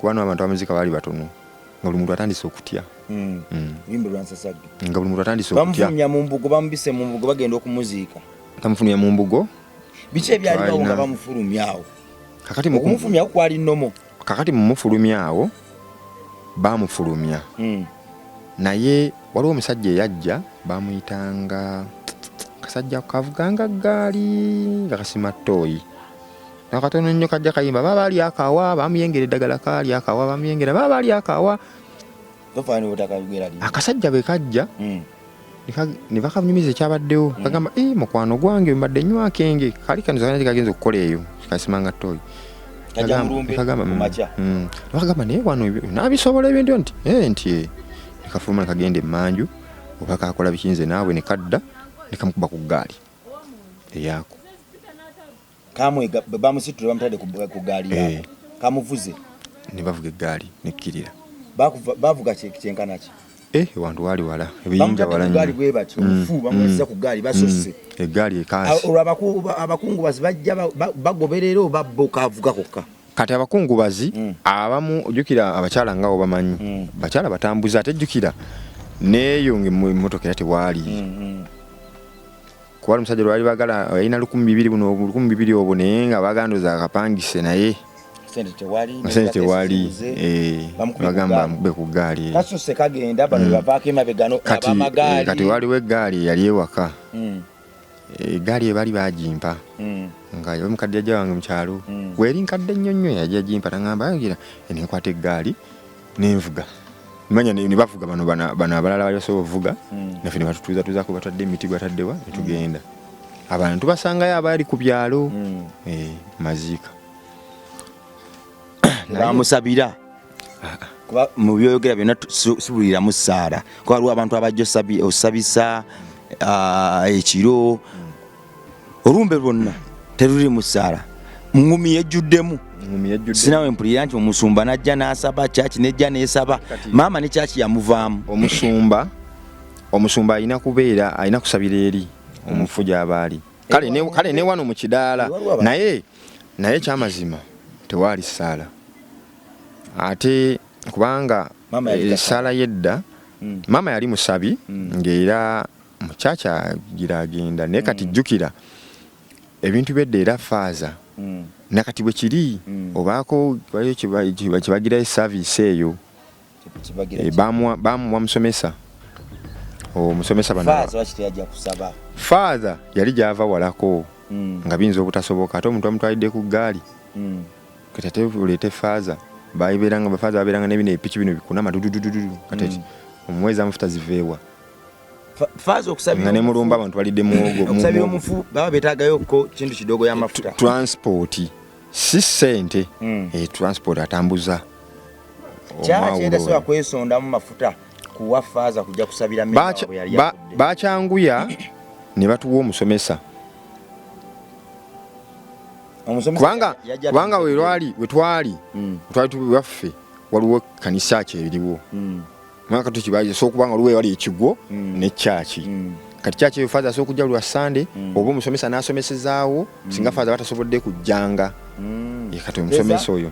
kubano abantu abamuzika baali batono nga buli muntu atandise okutya nga buli muntu atandise okutya bamufulumya mu mbugo bamubise mu mbugo bagenda okumuziika bamufulumya mu mbugo biki ebyalibawo nga bamufulumyawo okumufulumyawo kwali nnomo kakati mumufulumyawo bamufulumya naye waliwo omusajja eyajja bamuyitanga kasajja kavuganga gaali nga kasima ttooyi nakatono nnyo kajja kayimba baba ali akawa bamuyengera eddagala kaali akawa bamuyengera baba ali akawa akasajja bwe kajja ne bakanyumiza ekyabaddewo kagamba mukwano gwange mbadde nnyo akenge kali kano zagana tekagenza okukola eyo kasimanga ttooyi kajja mulumbe kumacha bagamba naye wano nabisobola ebintu nti kafuluma kagenda emmanju oba kakola bikinze naawe ne kadda ne kamukuba ku ggaali eyako kamwe bamusitule bamutadde ku ggaali yako kamuvuze ne bavuga eggaali nekkirira bavuga kyenkana ki wantu wali wala ebiyinja wala ggaali bwe bati omufu bamwesiza ku ggaali basosse eggaali ekaasi abakungubazi bajja bagoberera oba boka avuga kokka kati abakungubazi abamu ojjukira abakyala ngawo bamanyi bakyala batambuza ate ejjukira neeyo ng'emmotoka era tewali kuba omusajja lwali bagala yalina 1200 buno 1200 obwo naye nga bagandoza akapangise naye sente tewali bagamba mbe ku ggaali kasosse kagenda bano bavaako emabegano abamagaali kati waliwo eggaali yali ewaka eggaali ebali bagimpa nga yo mukadde yajja wange mukyalo weri nkadde nnyonnyo yajja gimpa taŋŋamba gira nenkwata eggaali nenvuga manya ne bavuga bano abalala bali basobola ovuga naffe ne batutuuzatuuzako batadde emiti gwataddewa ne tugenda abantu basangayo abali ku byalo maziika bamusabira kuba mu byoyogera byonna sibuliramu ssaala kuba waliwo abantu abajja osabisa ekiro olumbe lwonna teruli mu ssaala ngumi yejjuddemu sinawe mpulira nti omusumba najja n'asaba kyaki nejja n'esaba maama ne kyaki yamuvaamu omusumba alina kubeera alina kusabira eri omufu gy'abaali kale ne wano mu kidaala naye kyamazima tewaali ssaala ate kubanga essaala yedda maama yali musabi ng'era mukyakya giragenda naye kati jjukira ebintu byedda era faaza nakati bwe kiri obaako kibagirayo saavisi eyo bamuwa musomesa omusomesa faaza yali gyava walako nga biyinza obutasoboka ate omuntu amutwalidde ku ggaali kati ate oleete faaza bafaaza babeeranga n'ebino epiki bino bikuna madududududu kati omwezi amafuta ziveewa nga ne mulumba abantu balidde muwogo okusabira omufu baba beetaagayo ko kintu kidogo y'amafuta transport si ssente transport atambuza kyakyendasebwa kwesondamu mafuta kuwa faaza kujja kusabira bakyanguya ne batuwa omusomesa kubanga wetwali waffe waliwo kanisa kyebiriwo mwaka tukibaje so kubanga luwe wali ekigwo ne chachi kati chachi faaza asokujja lwa Sunday obo musomesa nasomesezaawo singa faaza batasobodde kujjanga kati omusomesa oyo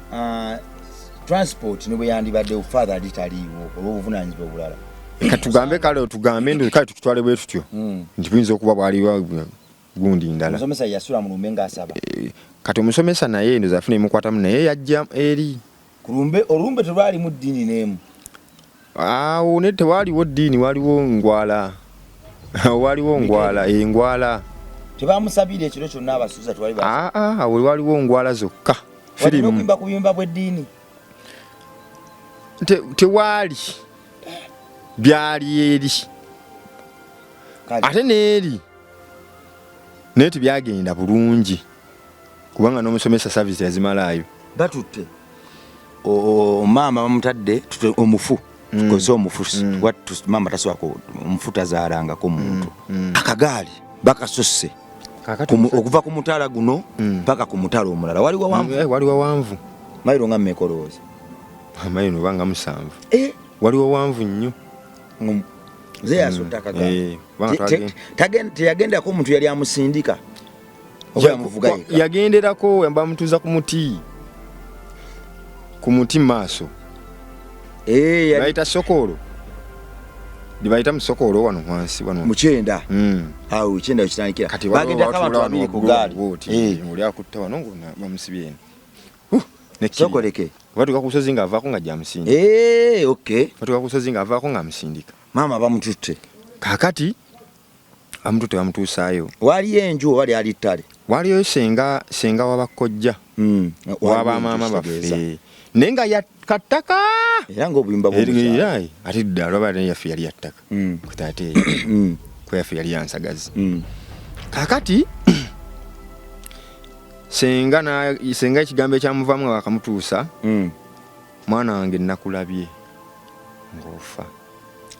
transport ne bwe badde faaza alitaliwo olw'obuvunanyizibwa obulala tugambe ndo kale tukitwale bwe tutyo nti buyinza okuba bwaliwa gundi ndala omusomesa yasula mu lumbe ng'asaba kati omusomesa naye ndo zafuna emukwatamu naye yajja eri olumbe tebali mu ddiini n'emu ne tewaliwo ddiini waliwo ngwala engwala tebamusabira ekiro kyonna abasuuza waliwo ngwala zokka firimu okuyimba ku biyimba bw'eddiini tewali byali eri ate n'eri naye tebyagenda bulungi kubanga n'omusomesa savisi yazimalayo batutte maama bamutadde omufu tukoze omufu maama taswako omufu tazaalangako muntu akagaali bakasosse okuva ku mutaala guno paka ku mutaala omulala waliwo wanvu mayiro nga mmekolooza mayiro banga 7 waliwo wanvu nnyo ze yasutta akagaali teyagendako omuntu yali amusindika yagenderako yamba mutuuza ku muti maaso bayita sokolo dibayita musokolo wano wansi wano mukyenda awo kyenda kitandikira bagenda abantu babiri ku gaali oli akutta wano ngo bamusibye sokoleke batuka ku sozi nga avaako nga jamusindika batuka ku sozi nga avaako nga amusindika maama bamututte kakati amututte bamutuusaayo waliyo enju wali ali ttale waliyo senga wabakojja wabamaama baffe naye nga yakattaka era ng'obuyimba bw'omukyala ate ddala olwaba yaffe yali yattaka kutaate kwe yaffe yali yansagazi kakati senga ekigambo ekyamuvamu bakamutuusa mwana wange nakulabye ng'ofa.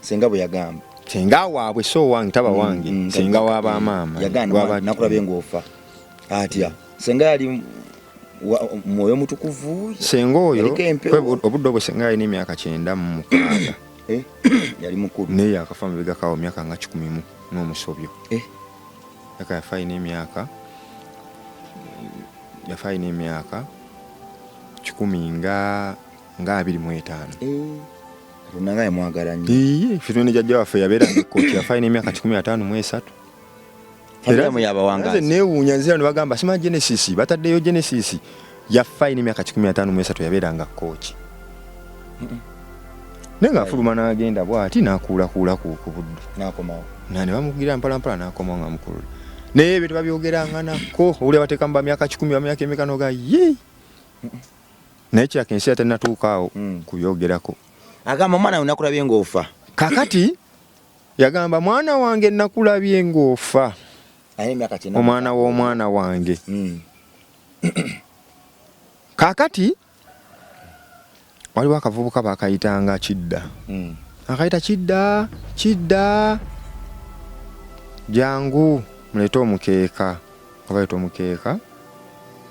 Senga bwe yagamba. Senga waabwe so wange taba wange. Senga waba maama. Yagamba nakulabye ng'ofa. Atya. Senga yali mwoyo mutukuvu. Senga oyo obudde obwo senga yalina emyaka 9 mu 6. Yali mukulu. Naye yakafa mu biga kawo myaka nga 11 n'omusobyo. Yafa ina emyaka 10 nga 25. Runanga yamwagala nnyo. Fitone jajja waffe yabeeranga ekkooti yafa ina emyaka 15 era mu yabawangaza. Neewuunya nzira ne bagamba sima Genesis bataddeyo Genesis yafa ina emyaka 15 yabeeranga kkooti. Nenga afuluma n'agenda bw'ati n'akuula ku buddu. N'akomawo. Ne bamugira mpala n'akomawo nga mukulu. Naye ebyo tebabyogeranga nako owulira bateeka mu myaka 10 myaka emeka noga ye. Naye kyakensi atanatuukaawo kubyogerako. Agamba omwana we nakulabye ng'ofa. Kakati yagamba mwana wange nakulabye ng'ofa. Omwana w'omwana wange. Kakati waliwo akavubuka bakayitanga Kidda. Akayita Kidda jangu muleta omukeeka. Abayita omukeeka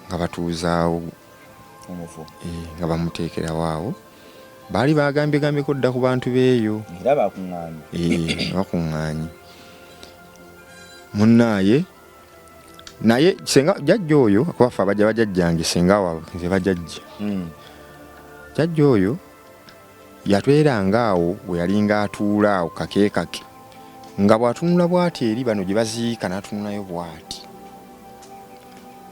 nga batuuzaawo omufu. Nga bamuteekera waawo. Baali bagambye kudda ku bantu beeyo. Era bakuŋŋaanye. Bakuŋŋaanye. Munnaaye naye senga jajja oyo akwafa abajja bajajjange senga waabwe nze bajajja. Jajja oyo yatweranga awo we yalinga atuula awo kakeekake nga bw'atunula bw'ati eri bano gye baziika n'atunulayo bw'ati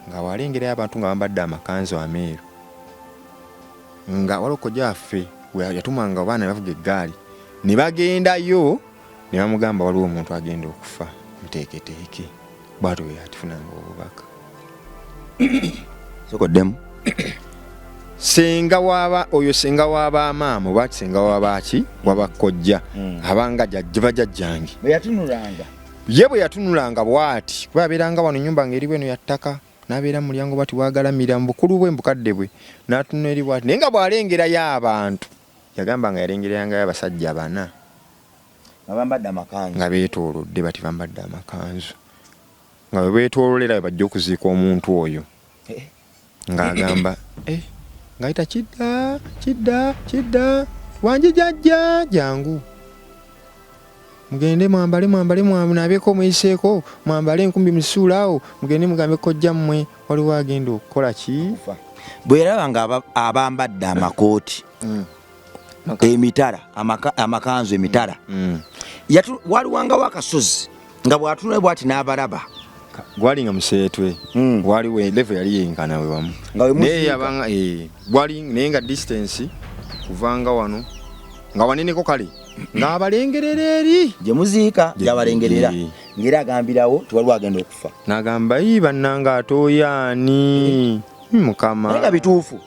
nga walengerayo abantu nga bambadde amakanzu ameeru nga waloko gyaffe yatumanga abaana bavuga eggaali ne bagendayo ne bamugamba waliwo omuntu agenda okufa muteeketeeke bw'ati we yatifunanga obubaka. Sokoddemu. Senga waba maama oba senga wabaki wabakojja abanga bajajjange ye bwe yatunulanga bw'ati kuba abeeranga wano ennyumba ng'eri bweno yattaka n'abeera mu mulyango bati wagalamira mu bukulu bwe mbukadde bwe n'atunula eri bw'ati naye nga bw'alengerayo abantu yagamba nga yalengerangayo abasajja 4 nga beetoolodde bati bambadde amakanzu nga bwe beetoololera bajja okuziika omuntu oyo ng'agamba ngayita Kidda wangi jajja jangu mugende mwambale nabeeko muyiseeko mwambale enkumbi musisuulaawo mugende mugambe kojja mmwe waliwo agenda okukola ki. Bwe yarabanga abambadde amakooti emitala amakanzu emitala waliwangawo akasozi nga bw'atunula bw'ati n'abalaba gwali nga museetwe waliwo level yali yenkana we wamu naye yabanga gwali naye nga distance kuvanga wano nga waneneko kale nga abalengerera eri gye muziika gyabalengerera ng'era agambirawo tiwaliwo agenda okufa n'agamba bannanga atooyaani mukama naye nga bituufu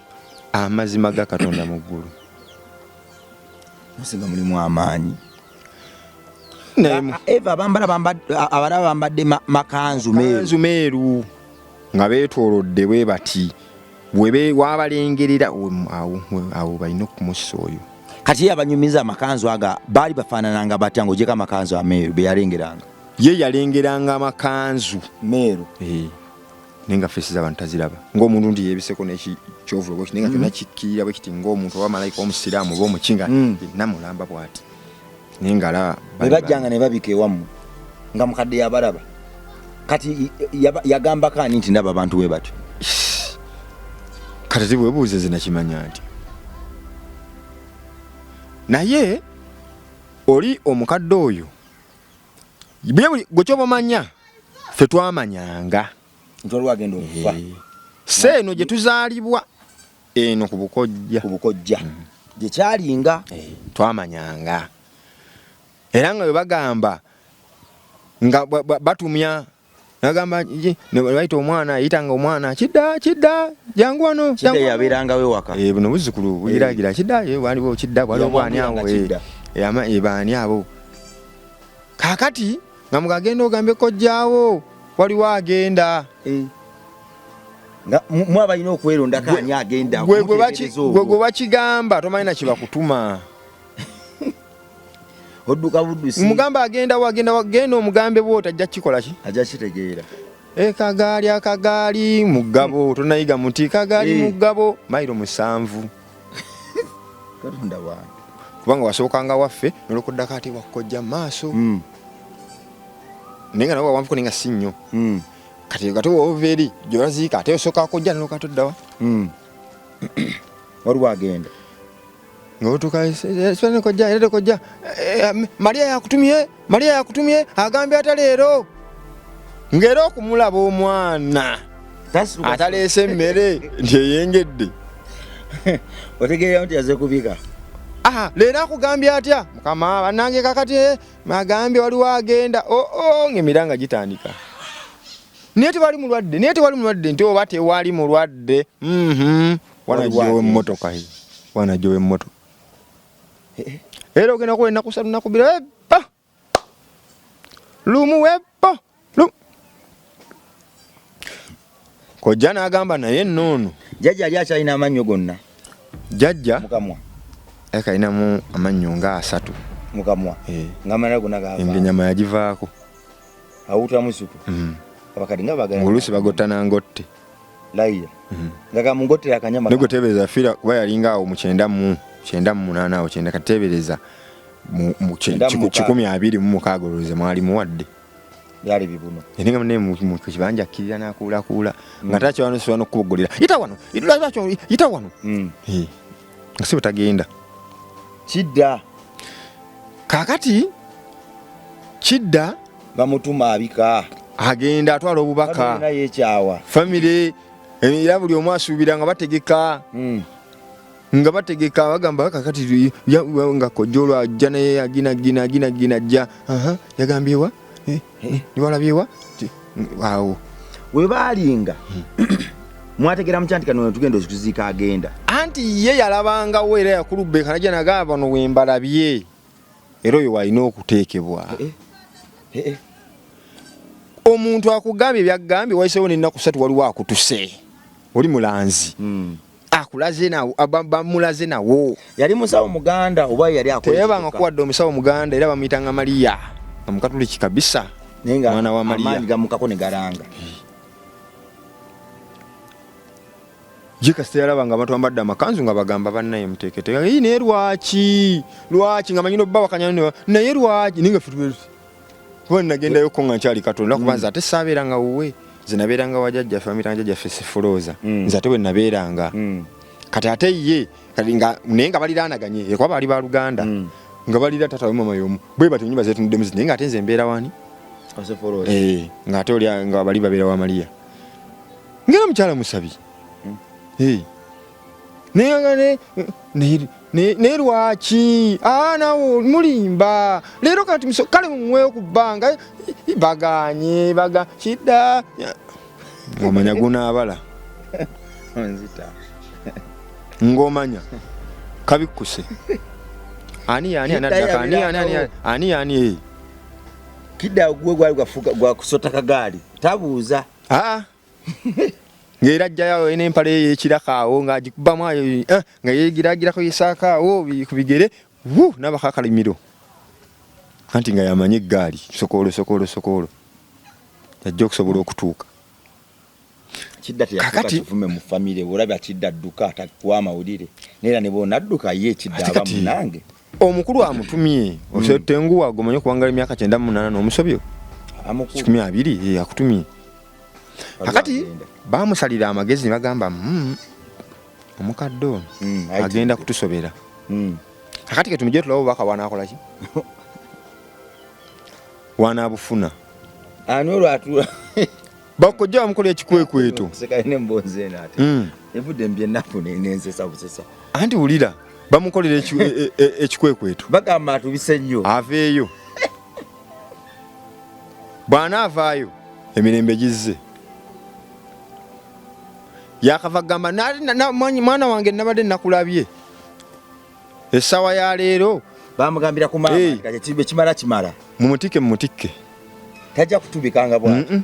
amazima ga Katonda mu ggulu musinga mulimu amaanyi. Eva abalaba bambadde makanzu meeru nga beetoolodde bwe bati wabalengerera awo balina okumussa oyo. Kati abanyumiza amakanzu aga baali bafaanananga batya ng'ogyeko amakanzu ameeru be yalengeranga? Ye yalengeranga amakanzu meeru naye nga feesi z'abantu taziraba ng'omuntu ndi yeebiseko n'ekyovulo bwe kiti naye nga kyonna kikkirira bwe kiti ng'omuntu oba malayika omusiraamu oba omukinga namulamba bw'ati. Ningala bajjanga ne babika ewamu nga mukadde yabalaba kati yagamba kaani nti ndaba abantu bwe batyo kati bwebuuze zinakimanya nti naye oli omukadde oyo gwe kyobamanya ffe twamanyanga nti waliwo agenda okufa seeno gye tuzaalibwa eno ku bukojja gye kyalinga twamanyanga era nga bwe bagamba nga batumya nagamba bayita omwana ayitanga omwana Kidda jangu wano yabeerangawe waka buno buzzukulu buyiragira Kidda waliwo Kidda waliwo bwani awo baani abo kakati nga mugagenda ogambe kojjaawo waliwo agenda nga mwaba ino okweronda kanya agenda gwe bakigamba tomanyi kiba kutuma odduka buddusi mugamba agenda omugambe bw'ota ajja kikola ki ajja kitegeera akagaali mugabo tonayiga muti kagaali mugabo mayiro 7 katonda wange kubanga wasookanga waffe nolokoddako ate wakkojja maaso nenga nawe wamfuko nenga si nnyo kati kati woova eri gyolaziika ate osooka akojja nolokatoddawa waliwo agenda ng'otuka Maria yakutumye agambye ate leero ng'era okumulaba omwana ataleese emmere nti eyengedde otegeera nti aze kubika leero akugambye atya mukama bannange kakati agambye waliwo agenda ng'emiranga gitandika naye tewali mulwadde nti oba tewali mulwadde wanajowe emmotoka era ogenda kuba ennaku 3 nnaku 2 webba lumu webba kojja n'agamba naye nnoono jjajja ali akyalina amannyo gonna jjajja mukamwa kalinamu amannyo nga 3 mukamwa ng'amalala gonna gaava ennyama yagivaako awutamu suku abakati nga bagala oluusi bagotta nangotte layira nga kamungottera akanyama negotebereza fira kuba yalinga awo mu 98 awo 9 katebereza mu 126 olowooza mwali muwadde byali bibuno eninga mune mu kibanja akkirira n'akuulakuula nga takyawano okukubogolera yita wano nga si butagenda kidda kaakati kidda bamutuma abika agenda atwala obubaka yekyawa famire era buli omu asuubira nga bategeka bagamba kakati nga kojjolo ajja naye agina ajja yagambyewa niwalabyewa awo webalinga mwategera mukyanti kano tugenda okuziika agenda anti ye yalabangawo era yakulubeka najja nagamba bano wembalabye era oyo walina okuteekebwa omuntu akugambye byagambye wayisewo n'ennaku 3 waliwo akutuse oli mulanzi akulaze nawo bamulaze nawo yali musawo muganda oba yali teyabanga kuwadde omusawo muganda era bamuyitanga Maria omukatuliki kabisa mwana wa Maria amaanyi gamukako ne galanga jikasite yalabanga abantu bambadde amakanzu nga bagamba bannaye muteeketeeka naye lwaki nga manyino bba wakanyano naye lwaki ninga fitwe kuba nagendayo ko nga nkyali katonda kubanza ate saabeeranga wuwe zinabeeranga wajjajja famira njajja fesifoloza nze ate bwe nabeeranga kati ate ye kati naye nga baliraanaganye kuba bali ba Luganda nga balira tata mama yomu bwe bati nyumba zetu ndemu naye nga ate nze mbeera wani nga ate oli nga bali babeera wa Maria ngera mukyala musabi naye lwaki nawo mulimba leero kati kale mumweyo ku bbanga baganye kidda ng'omanya gunaabala ng'omanya kabikkuse ani kidda gwe gwali gwa kusota kagaali tabuuza ng'era ajjayo n'empale ey'ekirakaawo ng'agikubamu ayo nga yeegiragirako yesaakaawo ku bigere n'abakakalimiro anti nga yamanye eggaali sokoolo yajja okusobola okutuuka kidda teyatuvume mu famire olabya kidda adduka atakuwa amawulire neera ne boona adduka ye kidda aba munange omukulu amutumye osetenguwa gomanye okuwangala emyaka 98 n'omusobyo 12 akutumye kakati bamusalira amagezi ne bagamba omukadde ono agenda kutusobera kakati ketumije tulawo baka wanaakola ki wanaabufuna ani olwatula bakojja bamukola ekikwekweto sekaine mbonze nate evudde mbye nafu nensesa busesa anti wulira bamukolera ekikwekweto bagamba atubise nnyo aveeyo bwana avaayo emirembe gizze yakava gamba mwana wange nabadde nakulabye essaawa ya leero bamugambira ku maama kati kimala mumutikke tajja kutubikanga bwati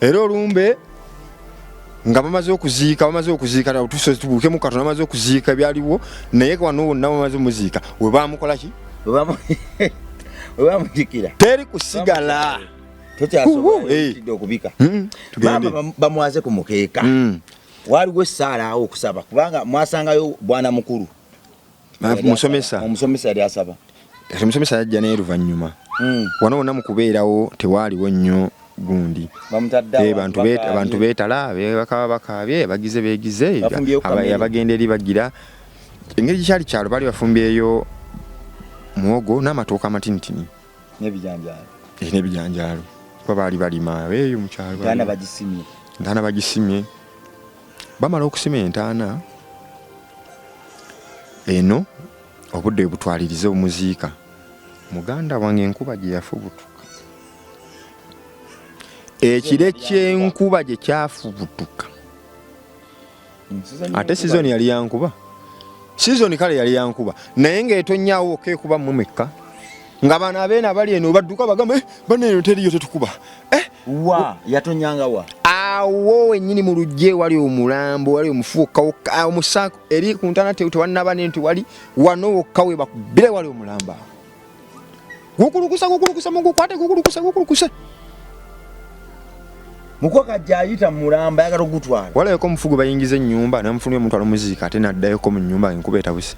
era olumbe nga bamaze okuziika tubuuke mu Katonda bamaze okuziika byaliwo naye wano wonna bamaze muziika we baamukola ki we baamujikira teri kusigala tekyasobola okubika bamwaze ku mukeeka waliwo essaala awo okusaba kubanga mwasangayo bwana mukulu omusomesa yali asaba omusomesa yajja n'eruvannyuma wano wonna mu kubeerawo tewaaliwo nnyo gundi abantu beetala bakaabye bagize beegize abagenda eri bagira engeri gikyali kyalo baali bafumbyeyo muwogo n'amatooka amatinitini n'ebijanjaalo kuba baali balima eyo mu kyalo entaana bagisimye bamala okusima entaana eno obudde butwalirize omuziika muganda wange enkuba gye yafubutuka ekire ky'enkuba gye kyafubutuka ate sizoni yali yankuba sizoni kale yali yankuba naye ng'etonnyawo okeekuba mumekka nga bano abeena bali eno badduka bagamba baneeno teriyo tetukuba wa yatonyanga wa awo wennyini mu lujje wali omulambo wali omufuuka omusaako eri ku ntaana tewannaba nti wali wano wokka we bakubbire wali omulambo awo gukulukusa mugukwate gukulukusa mukoka jayita mulamba yagala ogutwala walabeko omufugo bayingiza ennyumba namufulumya omutwala muziika ate naddayoko mu nnyumba enkuba etabuse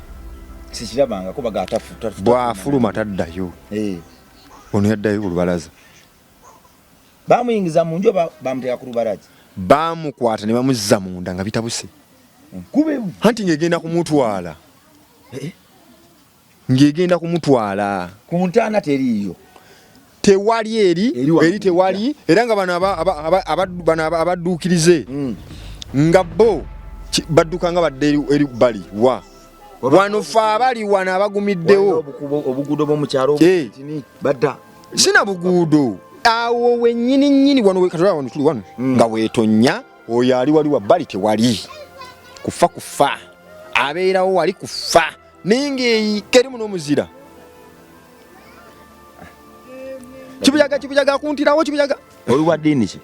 sikirabanga kuba gatafuta bwafuluma taddayo ono yaddayo ku lubalaza bamuyingiza mu nju bamuteeka ku lubalaza bamukwata ne bamuzza munda nga bitabuse anti ng'egenda kumutwala ku ntaana teriiyo tewali eri tewali era nga bano abadduukirize nga bo badduka nga badde eri bali wano fe abali wano abagumiddewo obuguudo bw'omukyalo badda sina buguudo awo wennyini wano Katonda wano tuli wano nga weetonya oyo ali wali wabbali tewali kufa abeerawo wali kufa naye ng'eyikerimu n'omuzira kibuyaga akuntirawo kibuyaga oli wa ddiini ki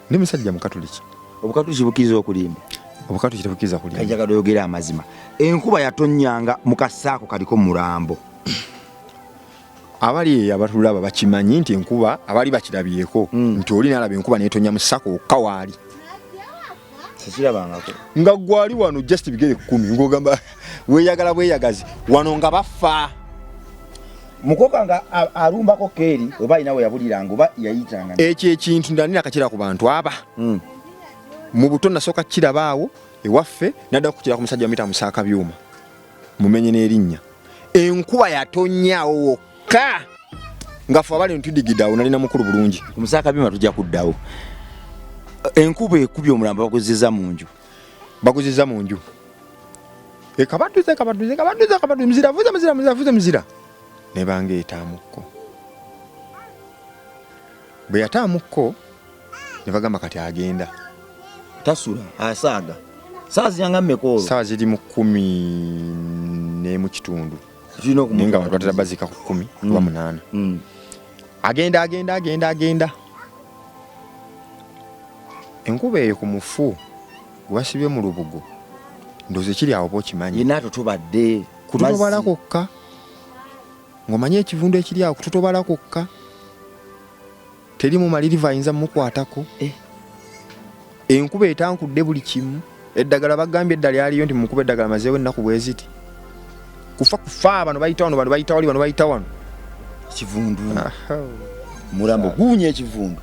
ndi musajja mukatuliki obukatuliki bukkiriza okulimba obukatuliki tebukkiriza kulimba kajagala oyogera amazima enkuba yatonyanga mu kasaako kaliko mulambo abali abatulaba bakimanyi nti enkuba abali bakirabyeko nti oli nalaba enkuba neetonya mu ssako okka waali sikirabangako nga gwali wano just bigere 10 ng'ogamba weeyagala bweyagazi wano nga bafa mukoka nga alumbako keeri oba inawe yabuliranga oba yayitanga ekyo ekintu ndanira kakira ku bantu aba mu buto nasooka kirabaawo ewaffe nadda kukira ku musajja mita musaaka byuma mumenye n'erinnya enkuba yatonyawo wokka nga ffe abali ntuddigiddawo nalina mukulu bulungi ku musaaka byuma tujja kuddawo enkuba ekubye omulambo baguzizza mu nju kabadduze muzira ne banga etaamuko bwe yataamukko ne bagamba kati agenda tasula asaaga saa ziyanga mmeko saa ziri mu 10 ne mu kitundu nga abantu batera bazika ku 10 oba 8 agenda enkuba eyo ku mufu gwasibye mu lubugo ndoze kiri awo bokimanyi yinato tubadde kutotobala kokka ngomanye ekivundu ekiri awo kutotobala kokka teri mu maliriva ayinza mukwatako enkuba etankudde buli kimu eddagala bagambye eddala lyaliyo nti mukuba eddagala mazeewo ennaku bweziti kufa bano bayita wano bano bayita wali bano bayita wano ekivundu mulambo guunya ekivundu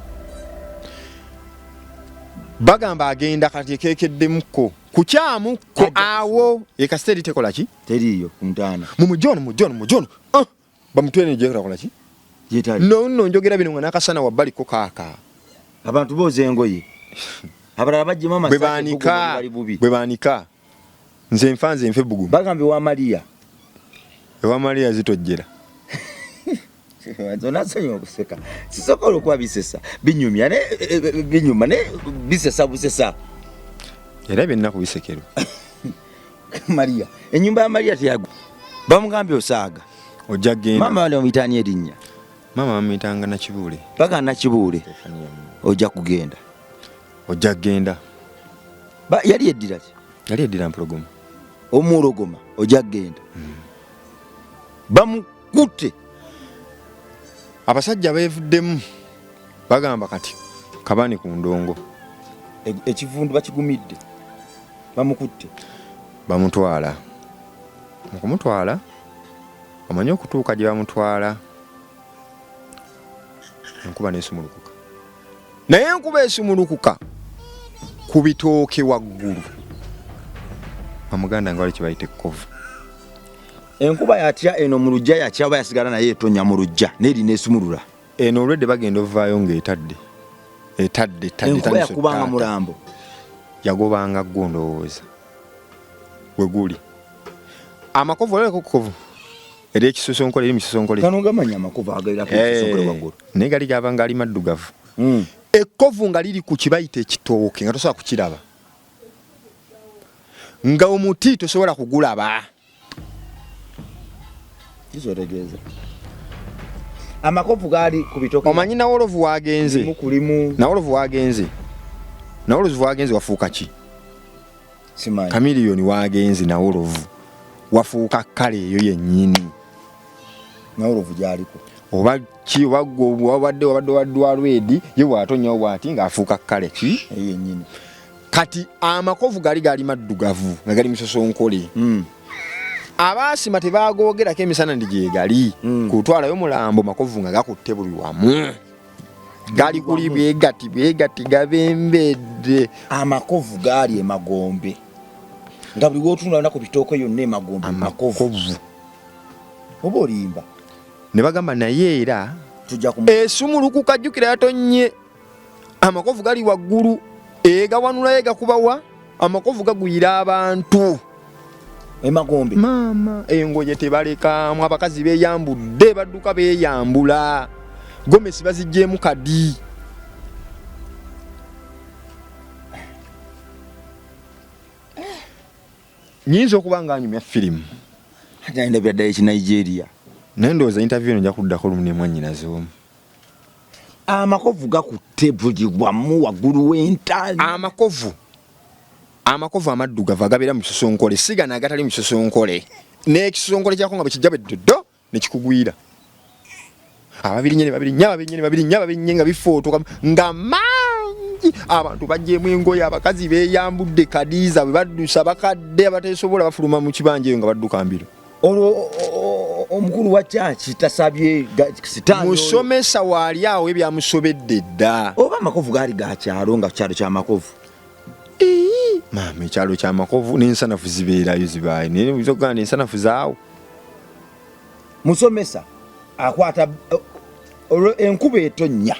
bagamba agenda kati ekekeddemuko kukyamukko awo ekasiteri tekola ki teriyo kuntaana mujono bamutwene jekola ki no njogera bino nga nakasana wabbaliko kaaka abantu boze engoye abalala bajjema amasaka bwe baanika nze nfe bugumu bagambye wa Maria zitojjera zona sanyo okuseka sisokola okuba bisesa binyuma ne bisesa busesa era byennaku bisekero Maria ennyumba ya Maria tiyago bamugambye osaaga ojja genda mama wale omuyitani erinnya mama bamuyitanga Nakibuule paka Nakibuule ojja kugenda Yali eddira ki? Yali eddira mpologoma. Omulogoma ojja genda. Bamukutte. Abasajja beevuddemu bagamba kati kabani ku ndongo. Ekivundu bakigumidde. Bamukutte. Bamutwala. Mukumutwala amanyi okutuuka gye bamutwala enkuba n'esumulukuka. Naye enkuba esumulukuka ku bitooke waggulu. Amuganda nga wali kibayita ekkovu. Enkuba yatya eno mu lujja yatya oba yasigala naye etonya mu lujja n'eri n'esumulula. Eno olwedde bagenda ovaayo ng'etadde. Etadde. Enkuba yakubanga mulambo. Yagobanga gwo ndowooza. We guli. Amakovu oleko kukovu. Eri ekisusonkole eri misusonkole. Kano gamanya amakovu agalira ku kisusonkole waggulu. Naye gali gabanga ali maddugavu. Ekkovu nga liri ku kibayita ekitooke nga tosobola kukiraba. Nga omuti tosobola kugulaba. Kizotegeeza. Amakovu gali ku bitooke. Omanyi nawolovu wagenze. Nawolovu wagenze. Nawolovu wagenze wafuuka ki? Simanyi. Kamiliyoni wagenze nawolovu. Wafuuka kale eyo yennyini. Nawolovu gyaliko. Oba ki wabadde wadwalwedi ye bw'atonya bw'ati ng'afuuka kale ki? Yennyini. Kati amakovu gali maddugavu nga gali misosonkole. Abaasima tebagoogerako emisana ndi gye gali. Kutwalayo mulambo makovu nga gakutte buli wamu. Gali kuli bwegati gabembedde. Amakovu gali emagombe. Nga buli wotunula ku bitooke yonna emagombe. Amakovu. Oba olimba. Ne bagamba naye era tujja esumulukuka jjukira yatonye. Amakovu gali waggulu. Gawanula gakubawa. Amakovu gagwira abantu. Emagombe. Maama engoye tebalekamu abakazi beeyambudde badduka beeyambula. Gomesi baziggyemu kadi. Nyinza okuba nga anyumya firimu. Agenda bya ddala Nigeria. Naye ndowooza interview eno nja kuddako lumu ne mwannyinaze omu. Amakovu gakutte buli wamu waggulu w'entaani. Amakovu amaddugavu agabeera mu kisosonkole sigana agatali mu kisosonkole. N'ekisosonkole kyako nga bwe kijja beddodo ne kikugwira. Babiri nga bifootoka nga mangi. Abantu bajjeemu engoye abakazi beeyambudde kadiiza bwe baddusa bakadde abateesobola bafuluma mu kibanja eyo nga badduka mbiro. Omukulu wa kyaki tasabye sitaani. Musomesa waali awo ebyamusobedde dda. Oba amakovu gaali ga kyalo nga kyalo ky'amakovu. Maama ekyalo ky'amakovu n'ensanafu zibeerayo zibaayo naye bizogana ensanafu zaawo. Musomesa akwata enkuba etonnya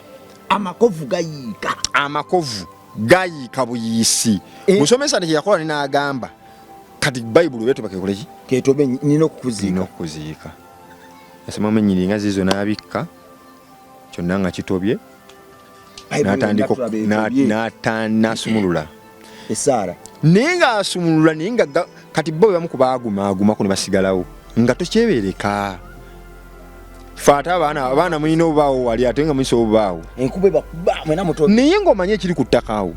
amakovu gayiika. Amakovu gayiika buyiisi. Musomesa teyakola n'agamba kati Bayibuli beeto bakekole ki? Keetobe nina okukuziika. Yasemamo ennyiri nga zizo n'abikka kyonna nga kitobye n'asumulula. Esaara. Naye ng'asumulula naye nga kati bo bamu kubaagumako ne basigalawo nga tokyebereka. Ffe ate abaana mulina obubaawo wali ate nga muyisa obubaawo. Enkuba ebakuba mwena muto. Naye ng'omanye ekiri ku ttaka awo.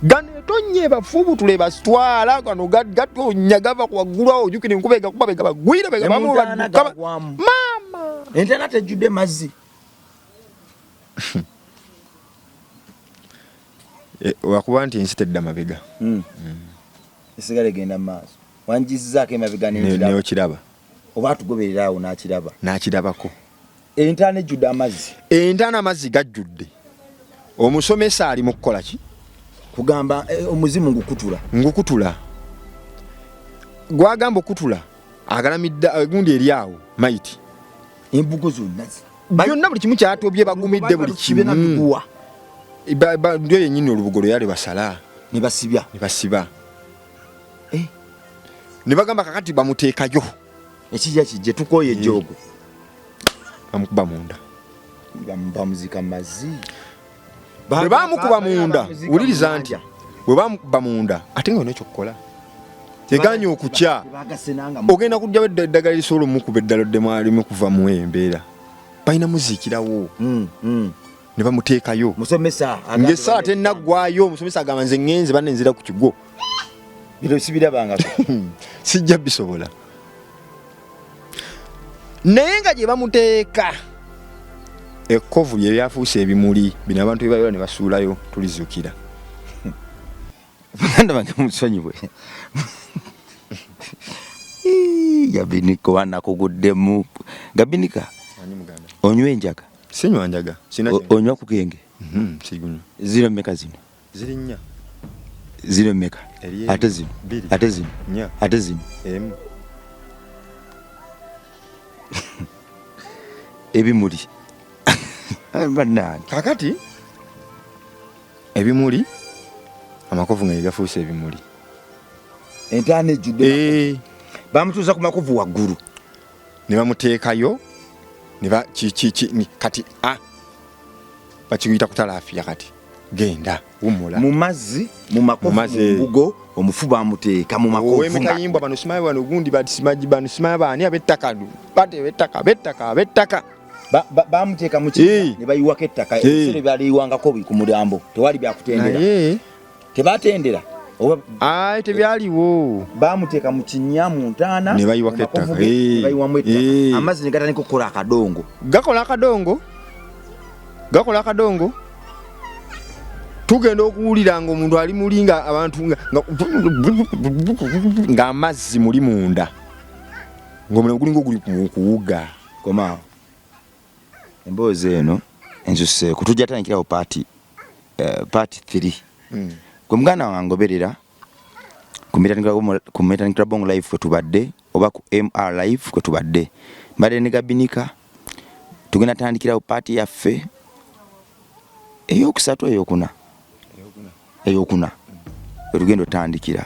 Gano etonnya ebafuubutule basitwala gano gatonya gava ku waggulu awo ojjukira enkuba egakuba begabagwira begabamu badduka. Maama! Entaana tejjudde mazzi. Wakuba nti ensi tedda mabega. Esigala egenda mu maaso. Wanjizzaako emabega n'okiraba. Oba atugoberera awo n'akiraba. N'akirabako. Entaana ejjudde amazzi. Entaana amazzi gajjudde. Omusomesa ali mu kukola ki? Kugamba omuzimu ngukutula. Gwagamba okutula agalamidde gundi eri awo maiti. Embugo zonna. Byonna buli kimu kyatobye bagumidde buli kimu. Ndio yennyini olubugo lwe yali basala. Ne basiba. Ne bagamba kakati bamuteekayo. Ekijja kijje tukooye ejjoogo. Bamukuba munda. Bamuzika mazzi. Bwe bamukuba munda, wuliriza nti bwe bamukuba munda ate nga n'ekyo kukola. Teganya okukya. Ogenda kujja eddagala lisobola omukuba eddalo ddemu alimu kuva mu embeera. Balina muziikirawo. Ne bamuteekayo. Musomesa ng'essaala tennaggwayo. Omusomesa agamba nze ŋŋenze banne nzira ku kigo. biro sibirabanga sijja bisobola naye nga gye bamuteeka ekkovu lye lyafuuse ebimuli bino abantu bebayola ne basuulayo tulizukira baganda bange musonyiwe Gabinika wanakuguddemu Gabinika onywa enjaga sinywa njaga onywa ku genge sigunywa ziro mmeka zino ziri nnya ziro mmeka ate zino ate zino emu ebimuli bannange kakati ebimuli amakovu nga gafuuse ebimuli entaana ejjudde bamutuuza ku makovu waggulu ne bamuteekayo kati bakiyita kutalaafiya kati genda wumula mu mazzi mu makovu mbugo omufu bamuteeka mu makovu ow'emitayimbwa bano simanyi bano gundi basimaji bano simanyi baani ab'ettaka abettaka bamuteeka mu kibira ne bayiwako ettaka ebisere byaliyiwangako ku mulambo tewali byakutendera tebatendera tebyaliwo bamuteeka mu kinnya mu ntaana ne bayiwako ettaka bayiwamu ettaka amazzi ne gatandika okukola gakola akadongo tugenda okuwulira nga omuntu ali muli nga abantu nga amazzi muli munda ng'omuliro gulinga oguli kuwuga komaawo emboozi eno enzuseeko tujja tandikirawo prt 3 gwe muganda wange ngoberera ku Meeting Bongo Live kwe tubadde oba ku MR Live kwe tubadde mbadde ne Gabinika tugenda tandikirawo paati yaffe eyokusatu eyokuna tugenda otandikira